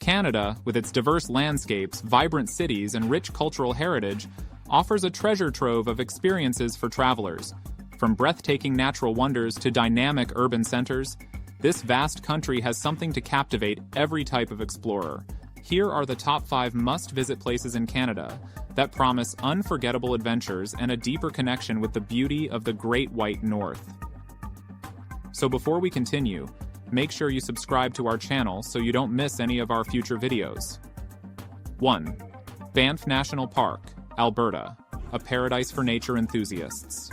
Canada, with its diverse landscapes, vibrant cities, and rich cultural heritage, offers a treasure trove of experiences for travelers. From breathtaking natural wonders to dynamic urban centers, this vast country has something to captivate every type of explorer. Here are the top 5 must-visit places in Canada that promise unforgettable adventures and a deeper connection with the beauty of the Great White North. So before we continue, make sure you subscribe to our channel so you don't miss any of our future videos. 1. Banff National Park, Alberta, a paradise for nature enthusiasts.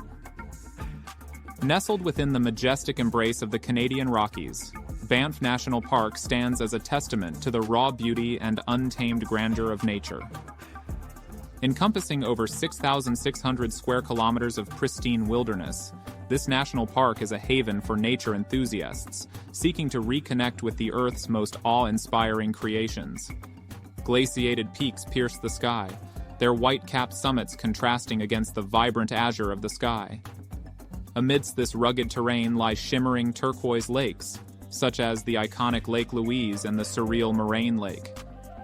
Nestled within the majestic embrace of the Canadian Rockies, Banff National Park stands as a testament to the raw beauty and untamed grandeur of nature. Encompassing over 6,600 square kilometers of pristine wilderness, this national park is a haven for nature enthusiasts seeking to reconnect with the Earth's most awe-inspiring creations. Glaciated peaks pierce the sky, their white-capped summits contrasting against the vibrant azure of the sky. Amidst this rugged terrain lie shimmering turquoise lakes, such as the iconic Lake Louise and the surreal Moraine Lake,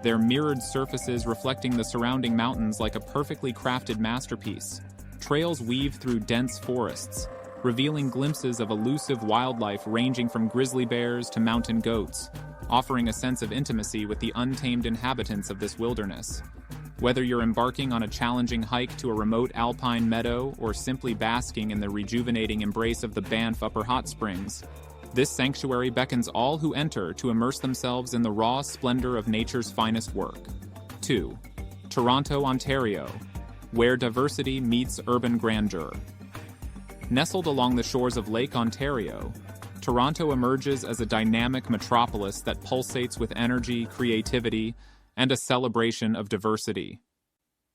their mirrored surfaces reflecting the surrounding mountains like a perfectly crafted masterpiece. Trails weave through dense forests, revealing glimpses of elusive wildlife ranging from grizzly bears to mountain goats, offering a sense of intimacy with the untamed inhabitants of this wilderness. Whether you're embarking on a challenging hike to a remote alpine meadow or simply basking in the rejuvenating embrace of the Banff Upper Hot Springs, this sanctuary beckons all who enter to immerse themselves in the raw splendor of nature's finest work. 2. Toronto, Ontario, where diversity meets urban grandeur. Nestled along the shores of Lake Ontario, Toronto emerges as a dynamic metropolis that pulsates with energy, creativity, and a celebration of diversity.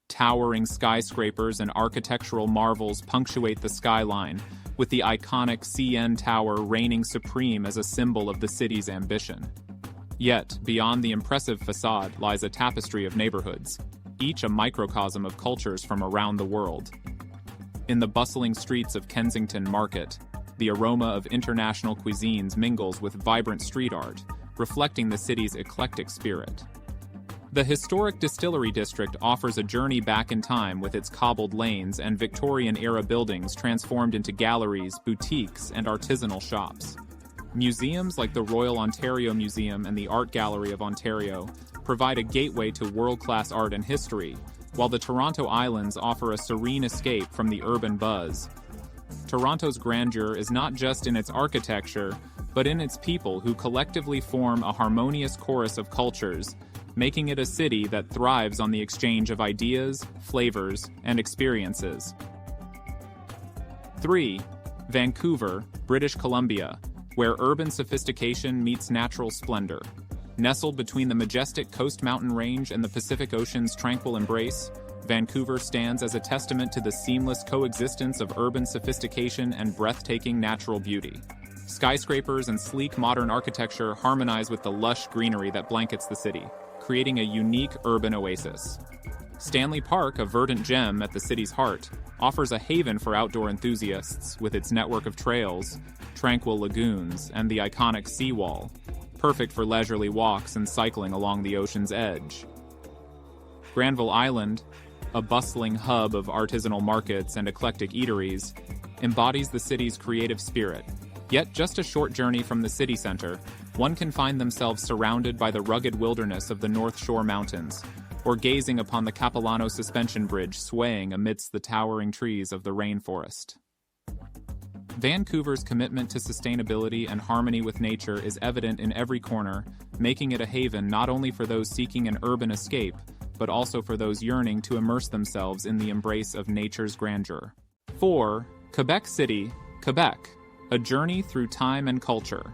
Towering skyscrapers and architectural marvels punctuate the skyline, with the iconic CN Tower reigning supreme as a symbol of the city's ambition. Yet, beyond the impressive facade lies a tapestry of neighborhoods, each a microcosm of cultures from around the world. In the bustling streets of Kensington Market, the aroma of international cuisines mingles with vibrant street art, reflecting the city's eclectic spirit. The historic Distillery District offers a journey back in time with its cobbled lanes and Victorian-era buildings transformed into galleries, boutiques, and artisanal shops. Museums like the Royal Ontario Museum and the Art Gallery of Ontario provide a gateway to world-class art and history, while the Toronto Islands offer a serene escape from the urban buzz. Toronto's grandeur is not just in its architecture, but in its people who collectively form a harmonious chorus of cultures, making it a city that thrives on the exchange of ideas, flavors, and experiences. 3. Vancouver, British Columbia, where urban sophistication meets natural splendor. Nestled between the majestic Coast Mountain Range and the Pacific Ocean's tranquil embrace, Vancouver stands as a testament to the seamless coexistence of urban sophistication and breathtaking natural beauty. Skyscrapers and sleek modern architecture harmonize with the lush greenery that blankets the city, creating a unique urban oasis. Stanley Park, a verdant gem at the city's heart, offers a haven for outdoor enthusiasts with its network of trails, tranquil lagoons, and the iconic seawall, perfect for leisurely walks and cycling along the ocean's edge. Granville Island, a bustling hub of artisanal markets and eclectic eateries, embodies the city's creative spirit. Yet just a short journey from the city center, one can find themselves surrounded by the rugged wilderness of the North Shore Mountains, or gazing upon the Capilano Suspension Bridge swaying amidst the towering trees of the rainforest. Vancouver's commitment to sustainability and harmony with nature is evident in every corner, making it a haven not only for those seeking an urban escape, but also for those yearning to immerse themselves in the embrace of nature's grandeur. 4. Quebec City, Quebec, a journey through time and culture.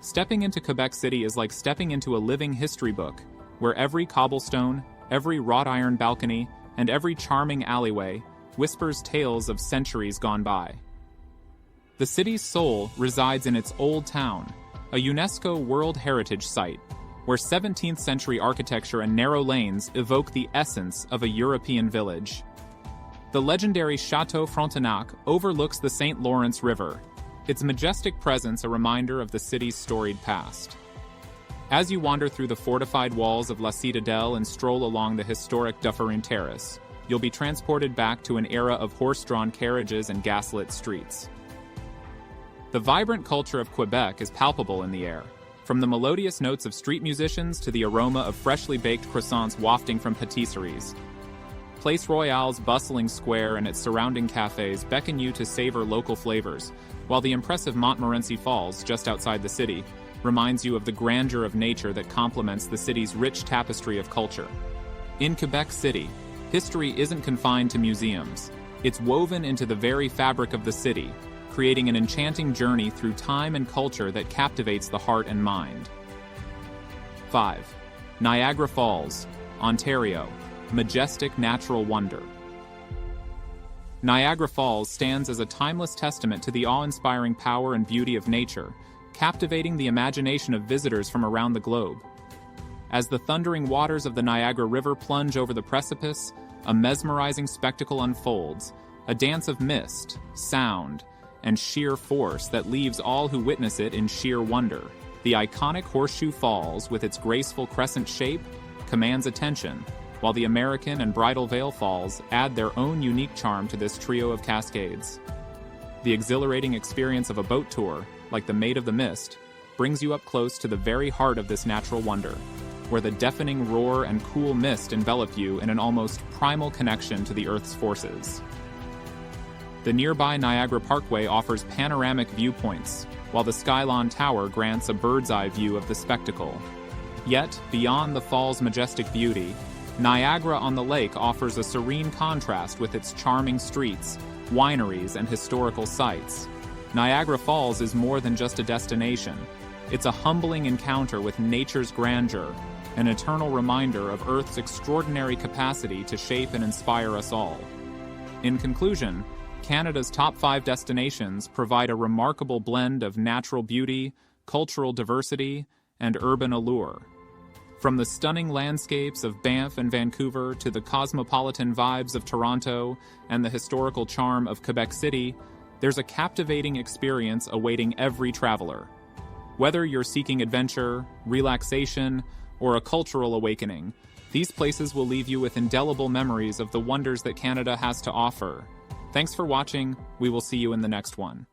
Stepping into Quebec City is like stepping into a living history book, where every cobblestone, every wrought iron balcony, and every charming alleyway whispers tales of centuries gone by. The city's soul resides in its Old Town, a UNESCO World Heritage Site, where 17th century architecture and narrow lanes evoke the essence of a European village. The legendary Château Frontenac overlooks the St. Lawrence River, its majestic presence a reminder of the city's storied past. As you wander through the fortified walls of La Citadelle and stroll along the historic Dufferin Terrace, you'll be transported back to an era of horse-drawn carriages and gaslit streets. The vibrant culture of Quebec is palpable in the air, from the melodious notes of street musicians to the aroma of freshly baked croissants wafting from patisseries. Place Royale's bustling square and its surrounding cafes beckon you to savor local flavors, while the impressive Montmorency Falls, just outside the city, reminds you of the grandeur of nature that complements the city's rich tapestry of culture. In Quebec City, history isn't confined to museums. It's woven into the very fabric of the city, creating an enchanting journey through time and culture that captivates the heart and mind. 5. Niagara Falls, Ontario, majestic natural wonder. Niagara Falls stands as a timeless testament to the awe-inspiring power and beauty of nature, captivating the imagination of visitors from around the globe. As the thundering waters of the Niagara River plunge over the precipice, a mesmerizing spectacle unfolds, a dance of mist, sound, and sheer force that leaves all who witness it in sheer wonder. The iconic Horseshoe Falls, with its graceful crescent shape, commands attention, while the American and Bridal Veil Falls add their own unique charm to this trio of cascades. The exhilarating experience of a boat tour, like the Maid of the Mist, brings you up close to the very heart of this natural wonder, where the deafening roar and cool mist envelop you in an almost primal connection to the Earth's forces. The nearby Niagara Parkway offers panoramic viewpoints, while the Skylon Tower grants a bird's-eye view of the spectacle. Yet, beyond the fall's majestic beauty, Niagara on the Lake offers a serene contrast with its charming streets, wineries, and historical sites. Niagara Falls is more than just a destination. It's a humbling encounter with nature's grandeur, an eternal reminder of Earth's extraordinary capacity to shape and inspire us all. In conclusion, Canada's top 5 destinations provide a remarkable blend of natural beauty, cultural diversity, and urban allure. From the stunning landscapes of Banff and Vancouver to the cosmopolitan vibes of Toronto and the historical charm of Quebec City, there's a captivating experience awaiting every traveler. Whether you're seeking adventure, relaxation, or a cultural awakening, these places will leave you with indelible memories of the wonders that Canada has to offer. Thanks for watching. We will see you in the next one.